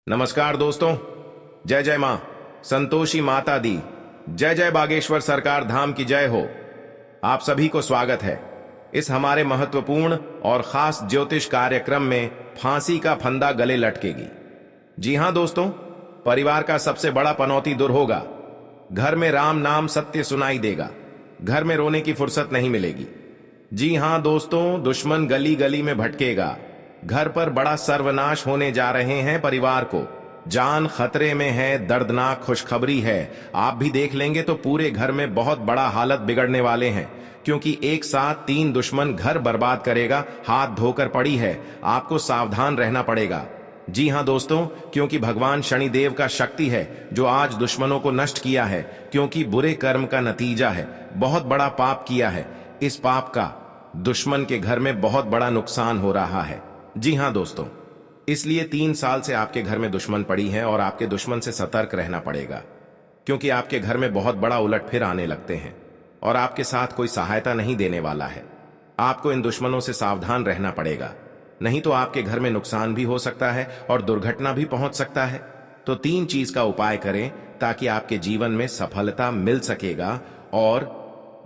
नमस्कार दोस्तों। जय जय मां संतोषी माता दी, जय जय बागेश्वर सरकार धाम की जय हो। आप सभी को स्वागत है इस हमारे महत्वपूर्ण और खास ज्योतिष कार्यक्रम में फांसी का फंदा गले लटकेगी। जी हां दोस्तों, परिवार का सबसे बड़ा पनौती दूर होगा। घर में राम नाम सत्य सुनाई देगा। घर में रोने की फुर्सत नहीं मिलेगी। जी हां दोस्तों, दुश्मन गली गली में भटकेगा। घर पर बड़ा सर्वनाश होने जा रहे हैं। परिवार को जान खतरे में है। दर्दनाक खुशखबरी है। आप भी देख लेंगे तो पूरे घर में बहुत बड़ा हालत बिगड़ने वाले हैं, क्योंकि एक साथ 3 दुश्मन घर बर्बाद करेगा। हाथ धोकर पड़ी है, आपको सावधान रहना पड़ेगा। जी हां दोस्तों, क्योंकि भगवान शनिदेव का शक्ति है जो आज दुश्मनों को नष्ट किया है, क्योंकि बुरे कर्म का नतीजा है। बहुत बड़ा पाप किया है। इस पाप का दुश्मन के घर में बहुत बड़ा नुकसान हो रहा है। जी हां दोस्तों, इसलिए 3 साल से आपके घर में दुश्मन पड़ी है और आपके दुश्मन से सतर्क रहना पड़ेगा, क्योंकि आपके घर में बहुत बड़ा उलटफेर आने लगते हैं और आपके साथ कोई सहायता नहीं देने वाला है। आपको इन दुश्मनों से सावधान रहना पड़ेगा, नहीं तो आपके घर में नुकसान भी हो सकता है और दुर्घटना भी पहुंच सकता है। तो 3 चीज का उपाय करें ताकि आपके जीवन में सफलता मिल सकेगा। और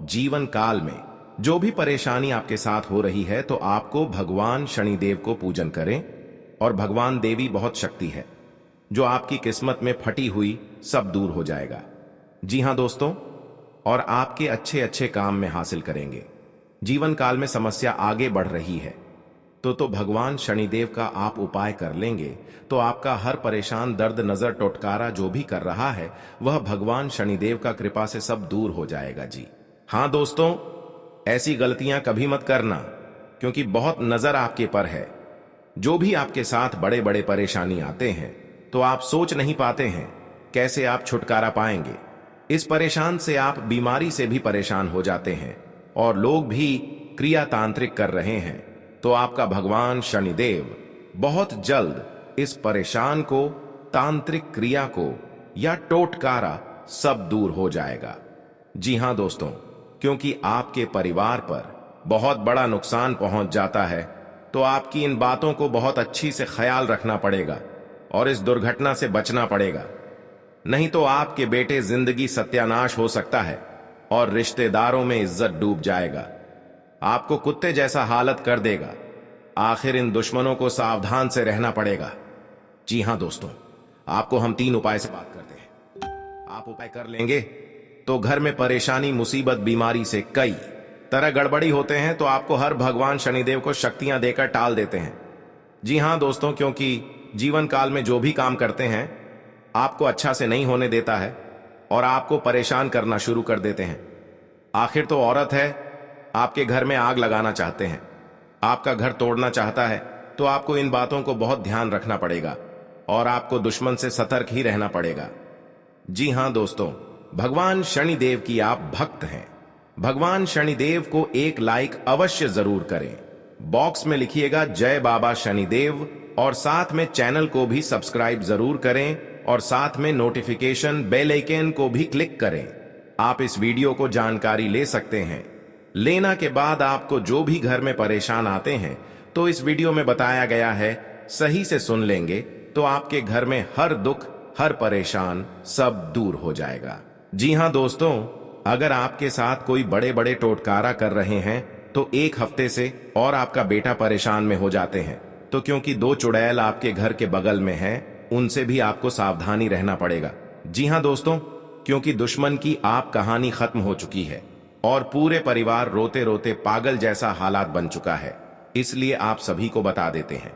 जीवन काल में जो भी परेशानी आपके साथ हो रही है, तो आपको भगवान शनिदेव को पूजन करें। और भगवान देवी बहुत शक्ति है, जो आपकी किस्मत में फटी हुई सब दूर हो जाएगा। जी हां दोस्तों, और आपके अच्छे अच्छे काम में हासिल करेंगे। जीवन काल में समस्या आगे बढ़ रही है तो भगवान शनिदेव का आप उपाय कर लेंगे तो आपका हर परेशान दर्द नजर टोटकारा जो भी कर रहा है, वह भगवान शनिदेव का कृपा से सब दूर हो जाएगा। जी हां दोस्तों, ऐसी गलतियां कभी मत करना, क्योंकि बहुत नजर आपके पर है। जो भी आपके साथ बड़े बड़े परेशानी आते हैं, तो आप सोच नहीं पाते हैं कैसे आप छुटकारा पाएंगे। इस परेशान से आप बीमारी से भी परेशान हो जाते हैं और लोग भी क्रिया तांत्रिक कर रहे हैं। तो आपका भगवान शनिदेव बहुत जल्द इस परेशान को, तांत्रिक क्रिया को या टोटकारा सब दूर हो जाएगा। जी हां दोस्तों, क्योंकि आपके परिवार पर बहुत बड़ा नुकसान पहुंच जाता है, तो आपकी इन बातों को बहुत अच्छी से ख्याल रखना पड़ेगा और इस दुर्घटना से बचना पड़ेगा। नहीं तो आपके बेटे जिंदगी सत्यानाश हो सकता है और रिश्तेदारों में इज्जत डूब जाएगा। आपको कुत्ते जैसा हालत कर देगा। आखिर इन दुश्मनों को सावधान से रहना पड़ेगा। जी हां दोस्तों, आपको हम 3 उपाय से बात करते हैं। आप उपाय कर लेंगे तो घर में परेशानी, मुसीबत, बीमारी से कई तरह गड़बड़ी होते हैं, तो आपको हर भगवान शनिदेव को शक्तियां देकर टाल देते हैं। जी हां दोस्तों, क्योंकि जीवन काल में जो भी काम करते हैं, आपको अच्छा से नहीं होने देता है और आपको परेशान करना शुरू कर देते हैं। आखिर तो औरत है, आपके घर में आग लगाना चाहते हैं, आपका घर तोड़ना चाहता है, तो आपको इन बातों को बहुत ध्यान रखना पड़ेगा और आपको दुश्मन से सतर्क ही रहना पड़ेगा। जी हां दोस्तों, भगवान शनिदेव की आप भक्त हैं। भगवान शनिदेव को एक लाइक अवश्य जरूर करें। बॉक्स में लिखिएगा जय बाबा शनिदेव और साथ में चैनल को भी सब्सक्राइब जरूर करें और साथ में नोटिफिकेशन बेल आइकन को भी क्लिक करें। आप इस वीडियो को जानकारी ले सकते हैं। लेना के बाद आपको जो भी घर में परेशान आते हैं, तो इस वीडियो में बताया गया है, सही से सुन लेंगे तो आपके घर में हर दुख, हर परेशान सब दूर हो जाएगा। जी हां दोस्तों, अगर आपके साथ कोई बड़े बड़े टोटकारा कर रहे हैं, तो 1 हफ्ते से और आपका बेटा परेशान में हो जाते हैं, तो क्योंकि 2 चुड़ैल आपके घर के बगल में हैं, उनसे भी आपको सावधानी रहना पड़ेगा। जी हां दोस्तों, क्योंकि दुश्मन की आप कहानी खत्म हो चुकी है और पूरे परिवार रोते रोते पागल जैसा हालात बन चुका है। इसलिए आप सभी को बता देते हैं,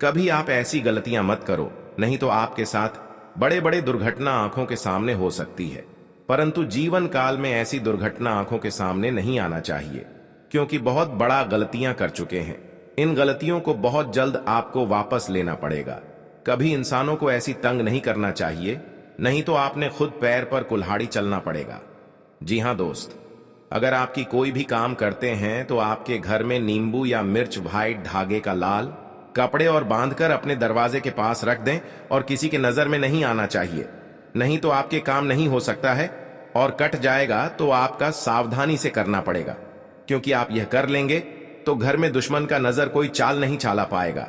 कभी आप ऐसी गलतियां मत करो, नहीं तो आपके साथ बड़े बड़े दुर्घटना आंखों के सामने हो सकती है। परंतु जीवन काल में ऐसी दुर्घटना आंखों के सामने नहीं आना चाहिए, क्योंकि बहुत बड़ा गलतियां कर चुके हैं। इन गलतियों को बहुत जल्द आपको वापस लेना पड़ेगा। कभी इंसानों को ऐसी तंग नहीं करना चाहिए, नहीं तो आपने खुद पैर पर कुल्हाड़ी चलना पड़ेगा। जी हां दोस्त, अगर आपकी कोई भी काम करते हैं, तो आपके घर में नींबू या मिर्च व्हाइट धागे का लाल कपड़े और बांधकर अपने दरवाजे के पास रख दें और किसी के नजर में नहीं आना चाहिए, नहीं तो आपके काम नहीं हो सकता है और कट जाएगा। तो आपका सावधानी से करना पड़ेगा, क्योंकि आप यह कर लेंगे तो घर में दुश्मन का नजर कोई चाल नहीं चला पाएगा।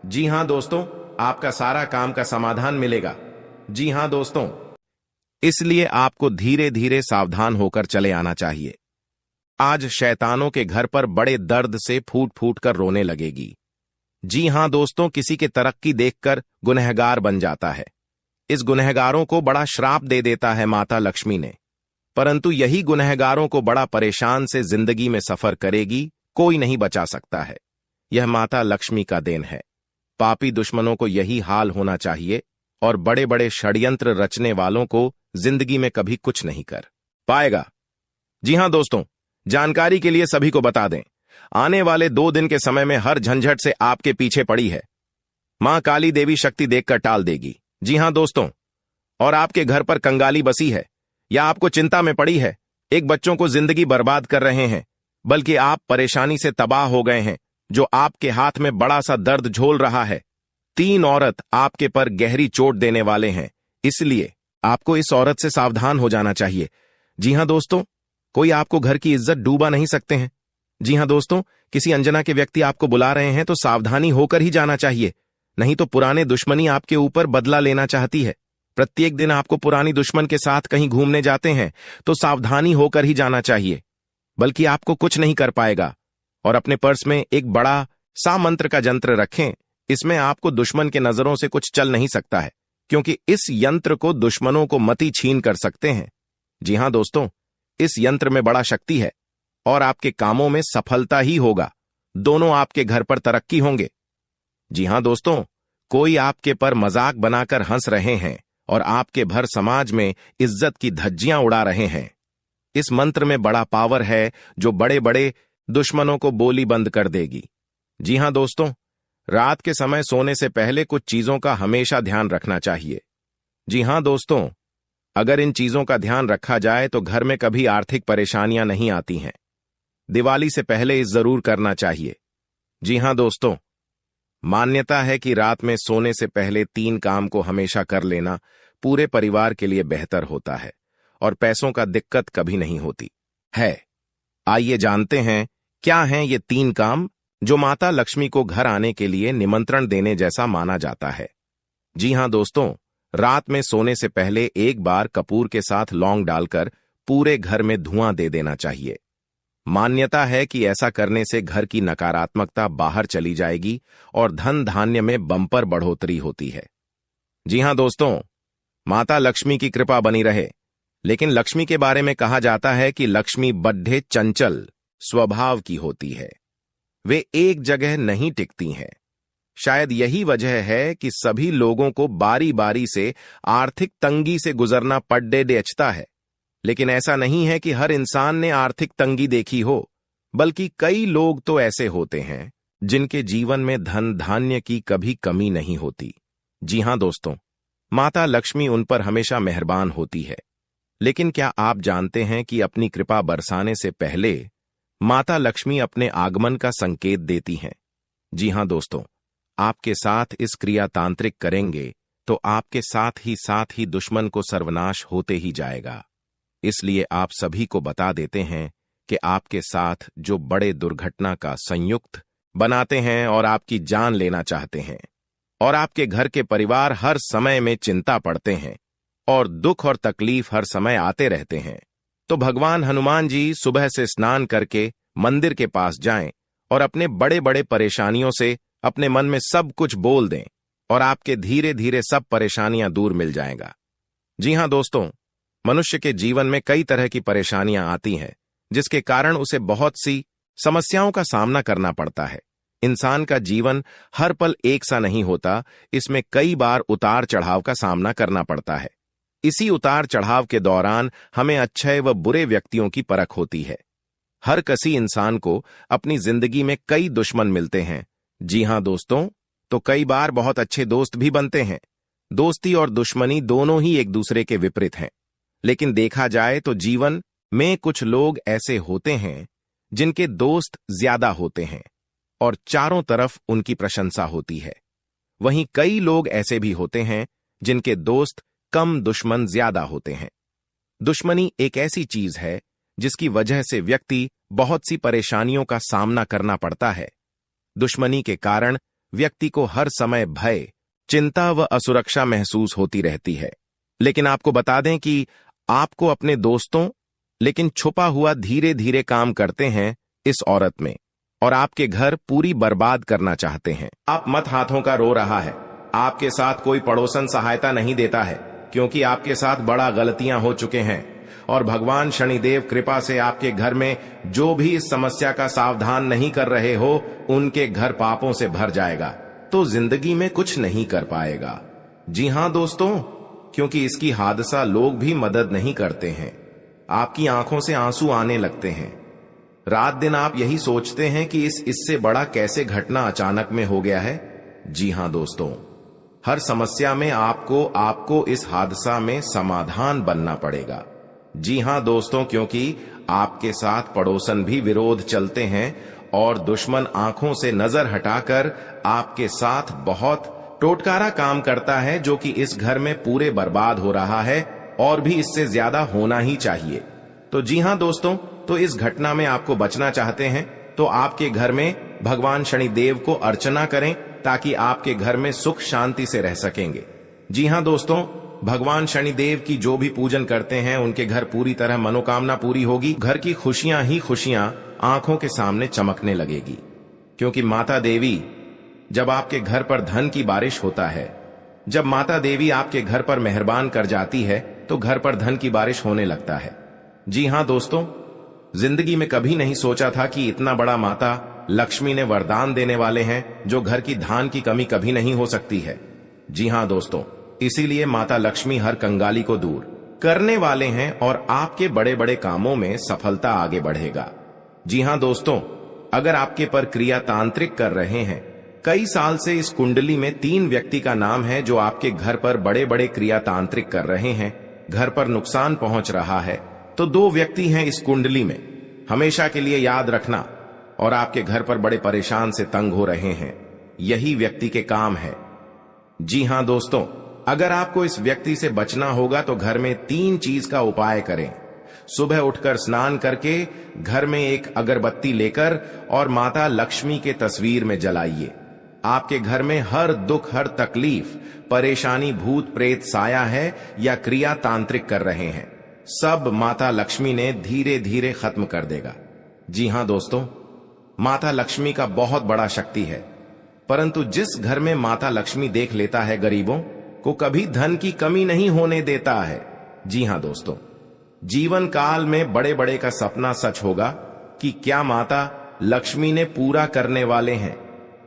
जी हां दोस्तों, आपका सारा काम का समाधान मिलेगा। जी हां दोस्तों, इसलिए आपको धीरे धीरे सावधान होकर चले आना चाहिए। आज शैतानों के घर पर बड़े दर्द से फूट फूट कर रोने लगेगी। जी हां दोस्तों, किसी के तरक्की देखकर गुनहगार बन जाता है। इस गुनहगारों को बड़ा श्राप दे देता है माता लक्ष्मी ने, परंतु यही गुनहगारों को बड़ा परेशान से जिंदगी में सफर करेगी, कोई नहीं बचा सकता है। यह माता लक्ष्मी का देन है। पापी दुश्मनों को यही हाल होना चाहिए और बड़े बड़े षड्यंत्र रचने वालों को जिंदगी में कभी कुछ नहीं कर पाएगा। जी हां दोस्तों, जानकारी के लिए सभी को बता दें, आने वाले 2 दिन के समय में हर झंझट से आपके पीछे पड़ी है मां काली देवी शक्ति देखकर टाल देगी। जी हां दोस्तों, और आपके घर पर कंगाली बसी है या आपको चिंता में पड़ी है, एक बच्चों को जिंदगी बर्बाद कर रहे हैं, बल्कि आप परेशानी से तबाह हो गए हैं, जो आपके हाथ में बड़ा सा दर्द झोल रहा है। 3 औरत आपके पर गहरी चोट देने वाले हैं, इसलिए आपको इस औरत से सावधान हो जाना चाहिए। जी हां दोस्तों, कोई आपको घर की इज्जत डूबा नहीं सकते हैं। जी हां दोस्तों, किसी अनजाना के व्यक्ति आपको बुला रहे हैं तो सावधानी होकर ही जाना चाहिए, नहीं तो पुराने दुश्मनी आपके ऊपर बदला लेना चाहती है। प्रत्येक दिन आपको पुरानी दुश्मन के साथ कहीं घूमने जाते हैं तो सावधानी होकर ही जाना चाहिए, बल्कि आपको कुछ नहीं कर पाएगा। और अपने पर्स में एक बड़ा सा मंत्र का यंत्र रखें, इसमें आपको दुश्मन के नजरों से कुछ चल नहीं सकता है, क्योंकि इस यंत्र को दुश्मनों को मति छीन कर सकते हैं। जी हां दोस्तों, इस यंत्र में बड़ा शक्ति है और आपके कामों में सफलता ही होगा। दोनों आपके घर पर तरक्की होंगे। जी हां दोस्तों, कोई आपके पर मजाक बनाकर हंस रहे हैं और आपके भर समाज में इज्जत की धज्जियां उड़ा रहे हैं। इस मंत्र में बड़ा पावर है जो बड़े बड़े दुश्मनों को बोली बंद कर देगी। जी हां दोस्तों, रात के समय सोने से पहले कुछ चीजों का हमेशा ध्यान रखना चाहिए। जी हां दोस्तों, अगर इन चीजों का ध्यान रखा जाए तो घर में कभी आर्थिक परेशानियां नहीं आती हैं। दिवाली से पहले इस जरूर करना चाहिए। जी हां दोस्तों, मान्यता है कि रात में सोने से पहले 3 काम को हमेशा कर लेना पूरे परिवार के लिए बेहतर होता है और पैसों का दिक्कत कभी नहीं होती है। आइए जानते हैं क्या हैं ये 3 काम जो माता लक्ष्मी को घर आने के लिए निमंत्रण देने जैसा माना जाता है। जी हां दोस्तों, रात में सोने से पहले एक बार कपूर के साथ लौंग डालकर पूरे घर में धुआं दे देना चाहिए। मान्यता है कि ऐसा करने से घर की नकारात्मकता बाहर चली जाएगी और धन धान्य में बम्पर बढ़ोतरी होती है। जी हां दोस्तों, माता लक्ष्मी की कृपा बनी रहे। लेकिन लक्ष्मी के बारे में कहा जाता है कि लक्ष्मी बड्ढे चंचल स्वभाव की होती है, वे एक जगह नहीं टिकती हैं। शायद यही वजह है कि सभी लोगों को बारी बारी से आर्थिक तंगी से गुजरना पड़ता है। लेकिन ऐसा नहीं है कि हर इंसान ने आर्थिक तंगी देखी हो, बल्कि कई लोग तो ऐसे होते हैं जिनके जीवन में धन धान्य की कभी कमी नहीं होती। जी हां दोस्तों, माता लक्ष्मी उन पर हमेशा मेहरबान होती है। लेकिन क्या आप जानते हैं कि अपनी कृपा बरसाने से पहले माता लक्ष्मी अपने आगमन का संकेत देती हैं? जी हां दोस्तों, आपके साथ इस क्रिया तांत्रिक करेंगे तो आपके साथ ही दुश्मन को सर्वनाश होते ही जाएगा। इसलिए आप सभी को बता देते हैं कि आपके साथ जो बड़े दुर्घटना का संयुक्त बनाते हैं और आपकी जान लेना चाहते हैं, और आपके घर के परिवार हर समय में चिंता पड़ते हैं और दुख और तकलीफ हर समय आते रहते हैं, तो भगवान हनुमान जी सुबह से स्नान करके मंदिर के पास जाएं और अपने बड़े बड़े परेशानियों से अपने मन में सब कुछ बोल दें और आपके धीरे धीरे सब परेशानियां दूर मिल जाएगा। जी हां दोस्तों, मनुष्य के जीवन में कई तरह की परेशानियां आती हैं, जिसके कारण उसे बहुत सी समस्याओं का सामना करना पड़ता है। इंसान का जीवन हर पल एक सा नहीं होता, इसमें कई बार उतार चढ़ाव का सामना करना पड़ता है। इसी उतार चढ़ाव के दौरान हमें अच्छे व बुरे व्यक्तियों की परख होती है। हर किसी इंसान को अपनी जिंदगी में कई दुश्मन मिलते हैं। जी हां दोस्तों, तो कई बार बहुत अच्छे दोस्त भी बनते हैं। दोस्ती और दुश्मनी दोनों ही एक दूसरे के विपरीत हैं। लेकिन देखा जाए तो जीवन में कुछ लोग ऐसे होते हैं जिनके दोस्त ज्यादा होते हैं और चारों तरफ उनकी प्रशंसा होती है। वहीं कई लोग ऐसे भी होते हैं जिनके दोस्त कम, दुश्मन ज्यादा होते हैं। दुश्मनी एक ऐसी चीज है जिसकी वजह से व्यक्ति बहुत सी परेशानियों का सामना करना पड़ता है। दुश्मनी के कारण व्यक्ति को हर समय भय, चिंता व असुरक्षा महसूस होती रहती है। लेकिन आपको बता दें कि आपको अपने दोस्तों लेकिन छुपा हुआ धीरे धीरे काम करते हैं इस औरत में, और आपके घर पूरी बर्बाद करना चाहते हैं। आप मत हाथों का रो रहा है। आपके साथ कोई पड़ोसन सहायता नहीं देता है, क्योंकि आपके साथ बड़ा गलतियां हो चुके हैं, और भगवान शनिदेव कृपा से आपके घर में जो भी इस समस्या का सावधान नहीं कर रहे हो, उनके घर पापों से भर जाएगा, तो जिंदगी में कुछ नहीं कर पाएगा। जी हां दोस्तों, क्योंकि इसकी हादसा लोग भी मदद नहीं करते हैं। आपकी आंखों से आंसू आने लगते हैं। रात दिन आप यही सोचते हैं कि इससे बड़ा कैसे घटना अचानक में हो गया है। जी हां दोस्तों, हर समस्या में आपको इस हादसा में समाधान बनना पड़ेगा। जी हां दोस्तों, क्योंकि आपके साथ पड़ोसन भी विरोध चलते हैं और दुश्मन आंखों से नजर हटाकर आपके साथ बहुत टोटकारा काम करता है, जो कि इस घर में पूरे बर्बाद हो रहा है और भी इससे ज्यादा होना ही चाहिए। तो जी हां दोस्तों, तो इस घटना में आपको बचना चाहते हैं तो आपके घर में भगवान शनिदेव को अर्चना करें, ताकि आपके घर में सुख शांति से रह सकेंगे। जी हां दोस्तों, भगवान शनिदेव की जो भी पूजन करते हैं उनके घर पूरी तरह मनोकामना पूरी होगी। घर की खुशियां ही खुशियां आंखों के सामने चमकने लगेगी, क्योंकि माता देवी जब आपके घर पर धन की बारिश होता है, जब माता देवी आपके घर पर मेहरबान कर जाती है, तो घर पर धन की बारिश होने लगता है। जी हां दोस्तों, जिंदगी में कभी नहीं सोचा था कि इतना बड़ा माता लक्ष्मी ने वरदान देने वाले हैं, जो घर की धान की कमी कभी नहीं हो सकती है। जी हां दोस्तों, इसीलिए माता लक्ष्मी हर कंगाली को दूर करने वाले हैं और आपके बड़े बड़े कामों में सफलता आगे बढ़ेगा। जी हां दोस्तों, अगर आपके पर क्रिया तांत्रिक कर रहे हैं, कई साल से इस कुंडली में 3 व्यक्ति का नाम है जो आपके घर पर बड़े बड़े क्रिया तांत्रिक कर रहे हैं, घर पर नुकसान पहुंच रहा है, तो 2 व्यक्ति हैं इस कुंडली में, हमेशा के लिए याद रखना। और आपके घर पर बड़े परेशान से तंग हो रहे हैं, यही व्यक्ति के काम है। जी हां दोस्तों, अगर आपको इस व्यक्ति से बचना होगा तो घर में 3 चीज का उपाय करें। सुबह उठकर स्नान करके घर में एक अगरबत्ती लेकर और माता लक्ष्मी के तस्वीर में जलाइए। आपके घर में हर दुख, हर तकलीफ, परेशानी, भूत प्रेत साया है या क्रिया तांत्रिक कर रहे हैं, सब माता लक्ष्मी ने धीरे धीरे खत्म कर देगा। जी हां दोस्तों, माता लक्ष्मी का बहुत बड़ा शक्ति है, परंतु जिस घर में माता लक्ष्मी देख लेता है गरीबों को, कभी धन की कमी नहीं होने देता है। जी हां दोस्तों, जीवन काल में बड़े बड़े का सपना सच होगा कि क्या माता लक्ष्मी ने पूरा करने वाले हैं।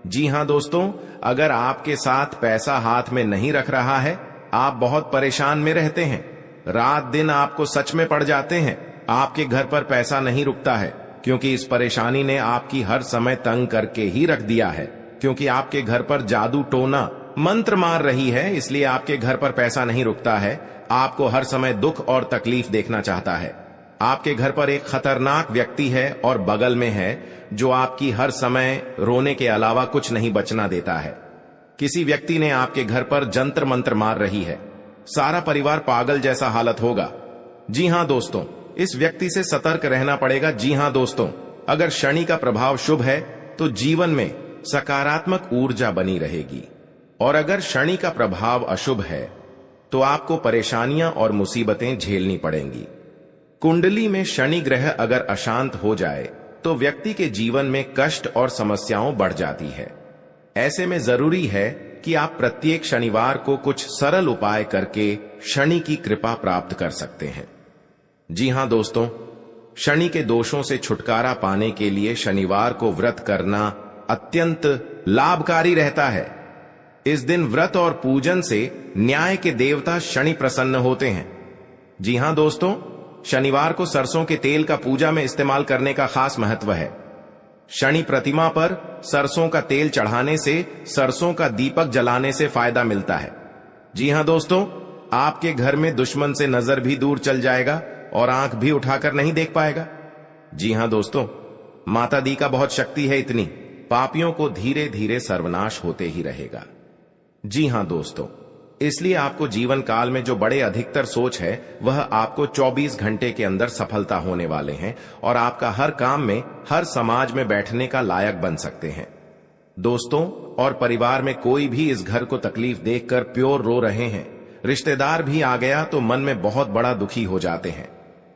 जी हां दोस्तों, अगर आपके साथ पैसा हाथ में नहीं रख रहा है, आप बहुत परेशान में रहते हैं, रात दिन आपको सच में पड़ जाते हैं, आपके घर पर पैसा नहीं रुकता है, क्योंकि इस परेशानी ने आपकी हर समय तंग करके ही रख दिया है, क्योंकि आपके घर पर जादू टोना मंत्र मार रही है, इसलिए आपके घर पर पैसा नहीं रुकता है, आपको हर समय दुख और तकलीफ देखना चाहता है। आपके घर पर एक खतरनाक व्यक्ति है और बगल में है, जो आपकी हर समय रोने के अलावा कुछ नहीं बचना देता है। किसी व्यक्ति ने आपके घर पर जंतर मंत्र मार रही है, सारा परिवार पागल जैसा हालत होगा। जी हां दोस्तों, इस व्यक्ति से सतर्क रहना पड़ेगा। जी हां दोस्तों, अगर शनि का प्रभाव शुभ है तो जीवन में सकारात्मक ऊर्जा बनी रहेगी, और अगर शनि का प्रभाव अशुभ है तो आपको परेशानियां और मुसीबतें झेलनी पड़ेंगी। कुंडली में शनि ग्रह अगर अशांत हो जाए तो व्यक्ति के जीवन में कष्ट और समस्याओं बढ़ जाती है। ऐसे में जरूरी है कि आप प्रत्येक शनिवार को कुछ सरल उपाय करके शनि की कृपा प्राप्त कर सकते हैं। जी हां दोस्तों, शनि के दोषों से छुटकारा पाने के लिए शनिवार को व्रत करना अत्यंत लाभकारी रहता है। इस दिन व्रत और पूजन से न्याय के देवता शनि प्रसन्न होते हैं। जी हां दोस्तों, शनिवार को सरसों के तेल का पूजा में इस्तेमाल करने का खास महत्व है। शनि प्रतिमा पर सरसों का तेल चढ़ाने से, सरसों का दीपक जलाने से फायदा मिलता है। जी हां दोस्तों, आपके घर में दुश्मन से नजर भी दूर चल जाएगा और आंख भी उठाकर नहीं देख पाएगा। जी हां दोस्तों, माता दी का बहुत शक्ति है, इतनी पापियों को धीरे धीरे सर्वनाश होते ही रहेगा। जी हां दोस्तों, इसलिए आपको जीवन काल में जो बड़े अधिकतर सोच है, वह आपको 24 घंटे के अंदर सफलता होने वाले हैं और आपका हर काम में, हर समाज में बैठने का लायक बन सकते हैं। दोस्तों और परिवार में कोई भी इस घर को तकलीफ देखकर प्योर रो रहे हैं। रिश्तेदार भी आ गया तो मन में बहुत बड़ा दुखी हो जाते हैं।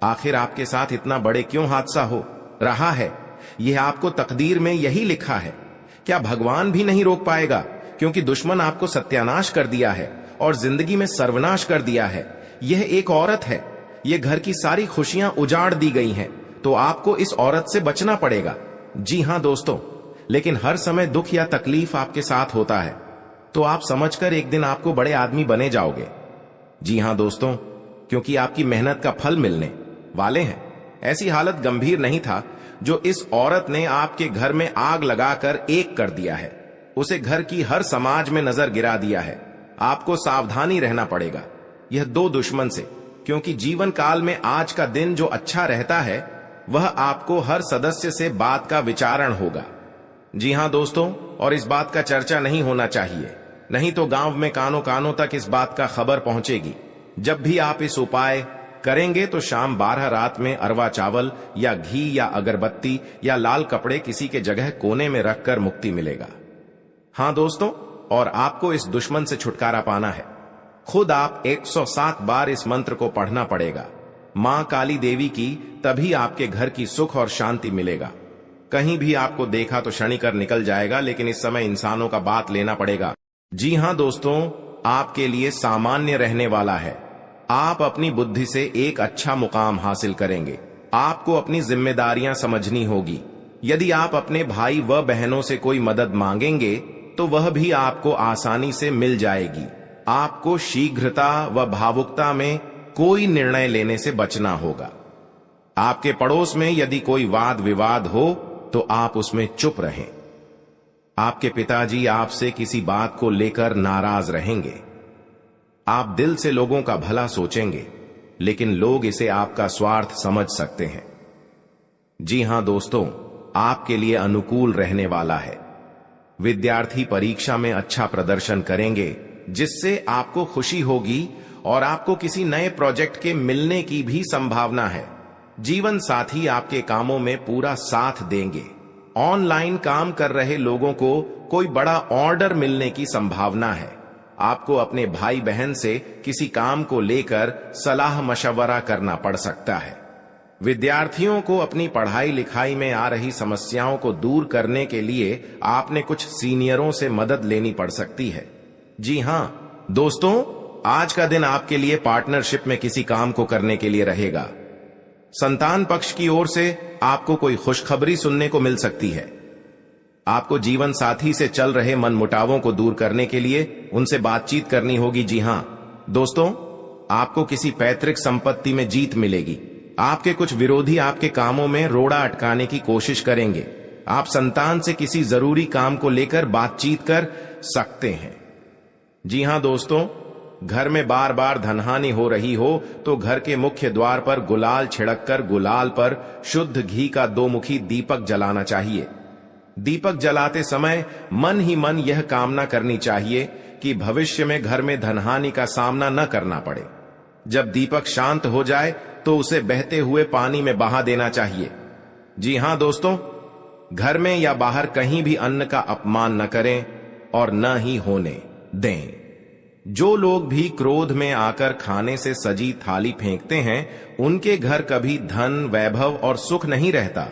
आखिर आपके साथ इतना बड़े क्यों हादसा हो रहा है? यह आपको तकदीर में यही लिखा है। क्या भगवान भी नहीं रोक पाएगा? क्योंकि दुश्मन आपको सत्यानाश कर दिया है और जिंदगी में सर्वनाश कर दिया है। यह एक औरत है। यह घर की सारी खुशियां उजाड़ दी गई हैं, तो आपको इस औरत से बचना पड़ेगा। जी हां दोस्तों, लेकिन हर समय दुख या तकलीफ आपके साथ होता है तो आप समझकर एक दिन आपको बड़े आदमी बने जाओगे। जी हां दोस्तों, क्योंकि आपकी मेहनत का फल मिलने वाले हैं। ऐसी हालत गंभीर नहीं था जो इस औरत ने आपके घर में आग लगाकर एक कर दिया है। उसे घर की हर समाज में नजर गिरा दिया है। आपको सावधानी रहना पड़ेगा यह दो दुश्मन से, क्योंकि जीवन काल में आज का दिन जो अच्छा रहता है वह आपको हर सदस्य से बात का विचारण होगा। जी हां दोस्तों, और इस बात का चर्चा नहीं होना चाहिए, नहीं तो गांव में कानों कानों तक इस बात का खबर पहुंचेगी। जब भी आप इस उपाय करेंगे तो शाम 12 रात में अरवा चावल या घी या अगरबत्ती या लाल कपड़े किसी के जगह कोने में रखकर मुक्ति मिलेगा। हां दोस्तों, और आपको इस दुश्मन से छुटकारा पाना है। खुद आप 107 बार इस मंत्र को पढ़ना पड़ेगा। मां काली देवी की, तभी आपके घर की सुख और शांति मिलेगा। कहीं भी आपको देखा तो क्षणिकर निकल जाएगा, लेकिन इस समय इंसानों का बात लेना पड़ेगा। जी हां दोस्तों, आपके लिए सामान्य रहने वाला है। आप अपनी बुद्धि से एक अच्छा मुकाम हासिल करेंगे। आपको अपनी जिम्मेदारियां समझनी होगी। यदि आप अपने भाई व बहनों से कोई मदद मांगेंगे तो वह भी आपको आसानी से मिल जाएगी। आपको शीघ्रता व भावुकता में कोई निर्णय लेने से बचना होगा। आपके पड़ोस में यदि कोई वाद विवाद हो तो आप उसमें चुप रहें। आपके पिताजी आपसे किसी बात को लेकर नाराज रहेंगे। आप दिल से लोगों का भला सोचेंगे, लेकिन लोग इसे आपका स्वार्थ समझ सकते हैं। जी हां दोस्तों, आपके लिए अनुकूल रहने वाला है। विद्यार्थी परीक्षा में अच्छा प्रदर्शन करेंगे, जिससे आपको खुशी होगी और आपको किसी नए प्रोजेक्ट के मिलने की भी संभावना है। जीवन साथी आपके कामों में पूरा साथ देंगे। ऑनलाइन काम कर रहे लोगों को कोई बड़ा ऑर्डर मिलने की संभावना है। आपको अपने भाई बहन से किसी काम को लेकर सलाह मशवरा करना पड़ सकता है। विद्यार्थियों को अपनी पढ़ाई लिखाई में आ रही समस्याओं को दूर करने के लिए आपने कुछ सीनियरों से मदद लेनी पड़ सकती है। जी हां दोस्तों, आज का दिन आपके लिए पार्टनरशिप में किसी काम को करने के लिए रहेगा। संतान पक्ष की ओर से आपको कोई खुशखबरी सुनने को मिल सकती है। आपको जीवन साथी से चल रहे मनमुटावों को दूर करने के लिए उनसे बातचीत करनी होगी। जी हां दोस्तों, आपको किसी पैतृक संपत्ति में जीत मिलेगी। आपके कुछ विरोधी आपके कामों में रोड़ा अटकाने की कोशिश करेंगे। आप संतान से किसी जरूरी काम को लेकर बातचीत कर सकते हैं। जी हां दोस्तों, घर में बार बार धनहानि हो रही हो तो घर के मुख्य द्वार पर गुलाल छिड़ककर गुलाल पर शुद्ध घी का 2 मुखी दीपक जलाना चाहिए। दीपक जलाते समय मन ही मन यह कामना करनी चाहिए कि भविष्य में घर में धनहानि का सामना न करना पड़े। जब दीपक शांत हो जाए तो उसे बहते हुए पानी में बहा देना चाहिए। जी हां दोस्तों, घर में या बाहर कहीं भी अन्न का अपमान न करें और न ही होने दें। जो लोग भी क्रोध में आकर खाने से सजी थाली फेंकते हैं, उनके घर कभी धन, वैभव और सुख नहीं रहता।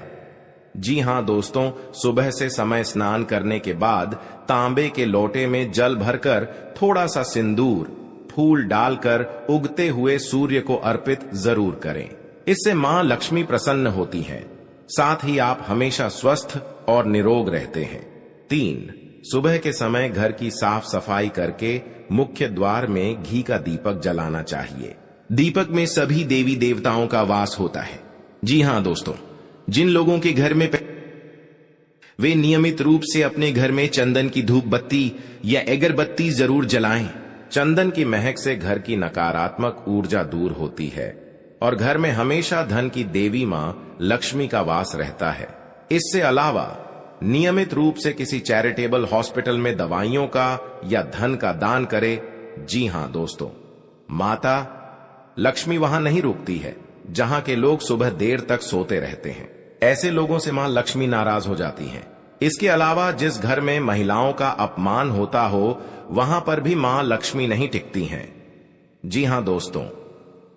जी हां दोस्तों, सुबह से समय स्नान करने के बाद तांबे के लोटे में जल भरकर थोड़ा सा सिंदूर, फूल डालकर उगते हुए सूर्य को अर्पित जरूर करें। इससे मां लक्ष्मी प्रसन्न होती हैं। साथ ही आप हमेशा स्वस्थ और निरोग रहते हैं। 3, सुबह के समय घर की साफ सफाई करके मुख्य द्वार में घी का दीपक जलाना चाहिए। दीपक में सभी देवी देवताओं का वास होता है। जी हां दोस्तों, जिन लोगों के घर में वे नियमित रूप से अपने घर में चंदन की धूप बत्ती या अगरबत्ती जरूर जलाएं। चंदन की महक से घर की नकारात्मक ऊर्जा दूर होती है और घर में हमेशा धन की देवी मां लक्ष्मी का वास रहता है। इससे अलावा नियमित रूप से किसी चैरिटेबल हॉस्पिटल में दवाइयों का या धन का दान करें। जी हां दोस्तों, माता लक्ष्मी वहां नहीं रुकती है जहां के लोग सुबह देर तक सोते रहते हैं। ऐसे लोगों से मां लक्ष्मी नाराज हो जाती हैं। इसके अलावा जिस घर में महिलाओं का अपमान होता हो वहां पर भी मां लक्ष्मी नहीं टिकती हैं। जी हां दोस्तों,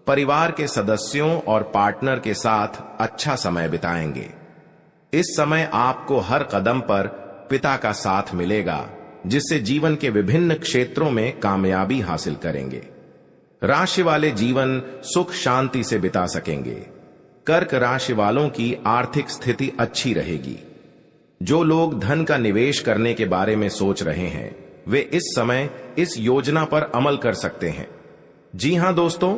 परिवार के सदस्यों और पार्टनर के साथ अच्छा समय बिताएंगे। इस समय आपको हर कदम पर पिता का साथ मिलेगा, जिससे जीवन के विभिन्न क्षेत्रों में कामयाबी हासिल करेंगे। राशि वाले जीवन सुख शांति से बिता सकेंगे। कर्क राशि वालों की आर्थिक स्थिति अच्छी रहेगी। जो लोग धन का निवेश करने के बारे में सोच रहे हैं वे इस समय इस योजना पर अमल कर सकते हैं। जी हां दोस्तों,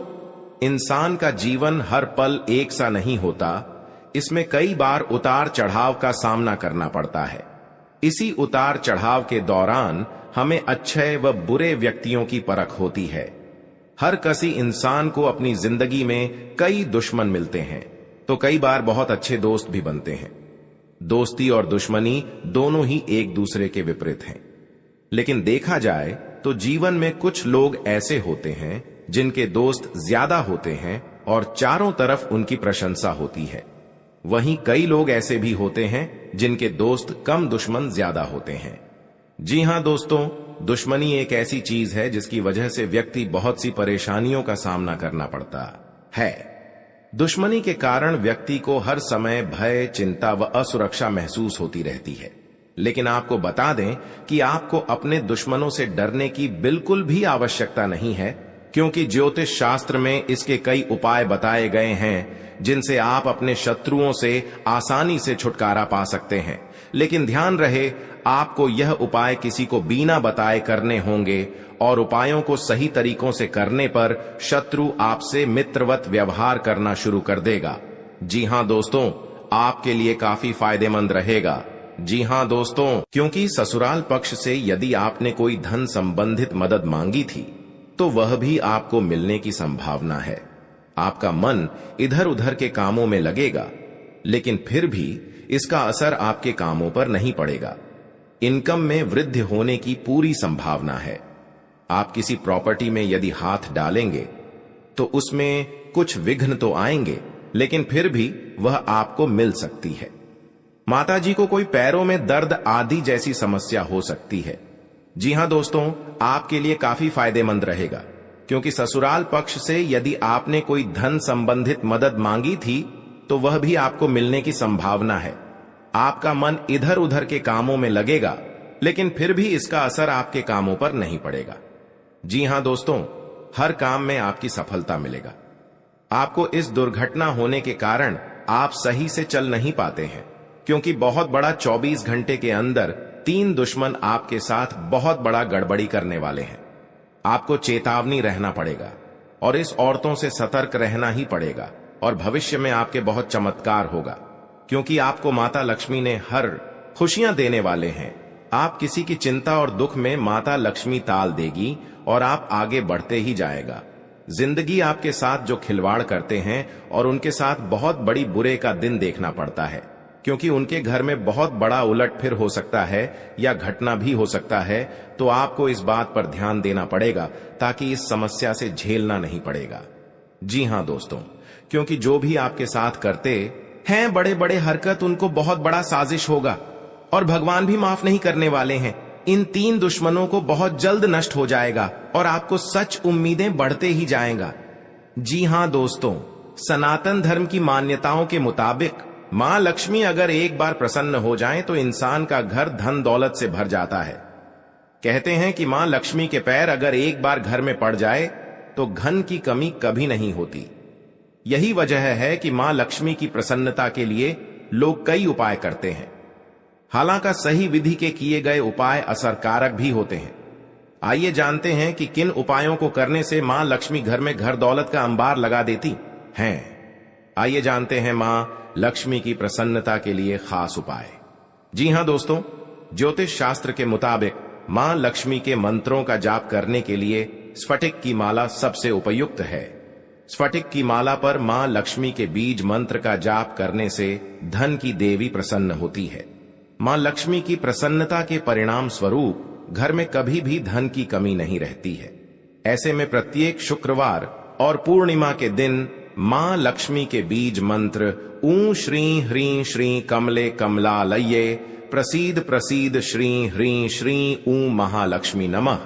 इंसान का जीवन हर पल एक सा नहीं होता। इसमें कई बार उतार चढ़ाव का सामना करना पड़ता है। इसी उतार चढ़ाव के दौरान हमें अच्छे व बुरे व्यक्तियों की परख होती है। हर किसी इंसान को अपनी जिंदगी में कई दुश्मन मिलते हैं, तो कई बार बहुत अच्छे दोस्त भी बनते हैं। दोस्ती और दुश्मनी दोनों ही एक दूसरे के विपरीत हैं। लेकिन देखा जाए तो जीवन में कुछ लोग ऐसे होते हैं जिनके दोस्त ज्यादा होते हैं और चारों तरफ उनकी प्रशंसा होती है। वहीं कई लोग ऐसे भी होते हैं जिनके दोस्त कम, दुश्मन ज्यादा होते हैं। जी हां दोस्तों, दुश्मनी एक ऐसी चीज है जिसकी वजह से व्यक्ति बहुत सी परेशानियों का सामना करना पड़ता है। दुश्मनी के कारण व्यक्ति को हर समय भय, चिंता व असुरक्षा महसूस होती रहती है। लेकिन आपको बता दें कि आपको अपने दुश्मनों से डरने की बिल्कुल भी आवश्यकता नहीं है, क्योंकि ज्योतिष शास्त्र में इसके कई उपाय बताए गए हैं जिनसे आप अपने शत्रुओं से आसानी से छुटकारा पा सकते हैं। लेकिन ध्यान रहे, आपको यह उपाय किसी को बिना बताए करने होंगे और उपायों को सही तरीकों से करने पर शत्रु आपसे मित्रवत व्यवहार करना शुरू कर देगा। जी हां दोस्तों, आपके लिए काफी फायदेमंद रहेगा। जी हां दोस्तों, क्योंकि ससुराल पक्ष से यदि आपने कोई धन संबंधित मदद मांगी थी तो वह भी आपको मिलने की संभावना है। आपका मन इधर उधर के कामों में लगेगा, लेकिन फिर भी इसका असर आपके कामों पर नहीं पड़ेगा। इनकम में वृद्धि होने की पूरी संभावना है। आप किसी प्रॉपर्टी में यदि हाथ डालेंगे तो उसमें कुछ विघ्न तो आएंगे, लेकिन फिर भी वह आपको मिल सकती है। माताजी को कोई पैरों में दर्द आदि जैसी समस्या हो सकती है। जी हां दोस्तों, आपके लिए काफी फायदेमंद रहेगा, क्योंकि ससुराल पक्ष से यदि आपने कोई धन संबंधित मदद मांगी थी तो वह भी आपको मिलने की संभावना है। आपका मन इधर उधर के कामों में लगेगा, लेकिन फिर भी इसका असर आपके कामों पर नहीं पड़ेगा। जी हां दोस्तों, हर काम में आपकी सफलता मिलेगा। आपको इस दुर्घटना होने के कारण आप सही से चल नहीं पाते हैं, क्योंकि बहुत बड़ा 24 घंटे के अंदर 3 दुश्मन आपके साथ बहुत बड़ा गड़बड़ी करने वाले हैं। आपको चेतावनी रहना पड़ेगा और इस औरतों से सतर्क रहना ही पड़ेगा। और भविष्य में आपके बहुत चमत्कार होगा, क्योंकि आपको माता लक्ष्मी ने हर खुशियां देने वाले हैं। आप किसी की चिंता और दुख में माता लक्ष्मी ताल देगी और आप आगे बढ़ते ही जाएगा। जिंदगी आपके साथ जो खिलवाड़ करते हैं और उनके साथ बहुत बड़ी बुरे का दिन देखना पड़ता है, क्योंकि उनके घर में बहुत बड़ा उलटफेर हो सकता है या घटना भी हो सकता है। तो आपको इस बात पर ध्यान देना पड़ेगा ताकि इस समस्या से झेलना नहीं पड़ेगा। जी हां दोस्तों, क्योंकि जो भी आपके साथ करते हैं बड़े बड़े हरकत, उनको बहुत बड़ा साजिश होगा और भगवान भी माफ नहीं करने वाले हैं। इन 3 दुश्मनों को बहुत जल्द नष्ट हो जाएगा और आपको सच उम्मीदें बढ़ते ही जाएगा। जी हां दोस्तों, सनातन धर्म की मान्यताओं के मुताबिक मां लक्ष्मी अगर एक बार प्रसन्न हो जाएं तो इंसान का घर धन दौलत से भर जाता है। कहते हैं कि मां लक्ष्मी के पैर अगर एक बार घर में पड़ जाए तो धन की कमी कभी नहीं होती। यही वजह है कि मां लक्ष्मी की प्रसन्नता के लिए लोग कई उपाय करते हैं। हालांकि सही विधि के किए गए उपाय असरकारक भी होते हैं। आइए जानते हैं कि किन उपायों को करने से मां लक्ष्मी घर में घर दौलत का अंबार लगा देती हैं। आइए जानते हैं मां लक्ष्मी की प्रसन्नता के लिए खास उपाय। जी हां दोस्तों, ज्योतिष शास्त्र के मुताबिक मां लक्ष्मी के मंत्रों का जाप करने के लिए स्फटिक की माला सबसे उपयुक्त है। स्फटिक की माला पर मां लक्ष्मी के बीज मंत्र का जाप करने से धन की देवी प्रसन्न होती है। मां लक्ष्मी की प्रसन्नता के परिणाम स्वरूप घर में कभी भी धन की कमी नहीं रहती है। ऐसे में प्रत्येक शुक्रवार और पूर्णिमा के दिन मां लक्ष्मी के बीज मंत्र ऊ श्री ह्रीं श्री कमले कमलालये प्रसीद प्रसीद श्री ह्रीं श्री ऊ महालक्ष्मी नमः,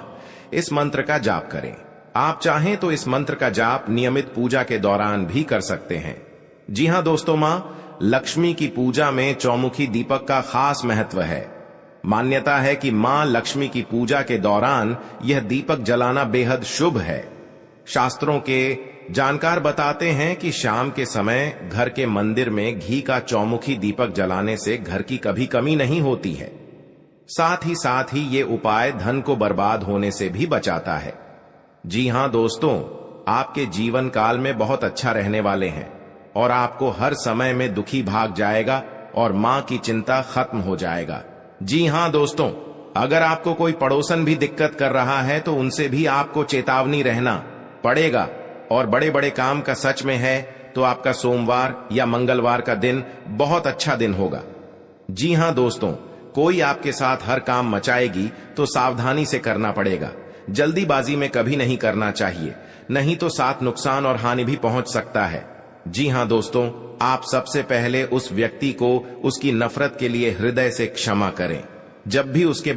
इस मंत्र का जाप करें। आप चाहें तो इस मंत्र का जाप नियमित पूजा के दौरान भी कर सकते हैं। जी हां दोस्तों, मां लक्ष्मी की पूजा में चौमुखी दीपक का खास महत्व है। मान्यता है कि मां लक्ष्मी की पूजा के दौरान यह दीपक जलाना बेहद शुभ है। शास्त्रों के जानकार बताते हैं कि शाम के समय घर के मंदिर में घी का चौमुखी दीपक जलाने से घर की कभी कमी नहीं होती है। साथ ही ये उपाय धन को बर्बाद होने से भी बचाता है। जी हां दोस्तों, आपके जीवन काल में बहुत अच्छा रहने वाले हैं और आपको हर समय में दुखी भाग जाएगा और मां की चिंता खत्म हो जाएगा। जी हां दोस्तों, अगर आपको कोई पड़ोसन भी दिक्कत कर रहा है तो उनसे भी आपको चेतावनी रहना पड़ेगा। और बड़े बड़े काम का सच में है तो आपका सोमवार या मंगलवार का दिन बहुत अच्छा दिन होगा। जी हां दोस्तों, कोई आपके साथ हर काम मचाएगी तो सावधानी से करना पड़ेगा। जल्दीबाजी में कभी नहीं करना चाहिए, नहीं तो साथ नुकसान और हानि भी पहुंच सकता है। जी हां दोस्तों, आप सबसे पहले उस व्यक्ति को उसकी नफरत के लिए हृदय से क्षमा करें। जब भी उसके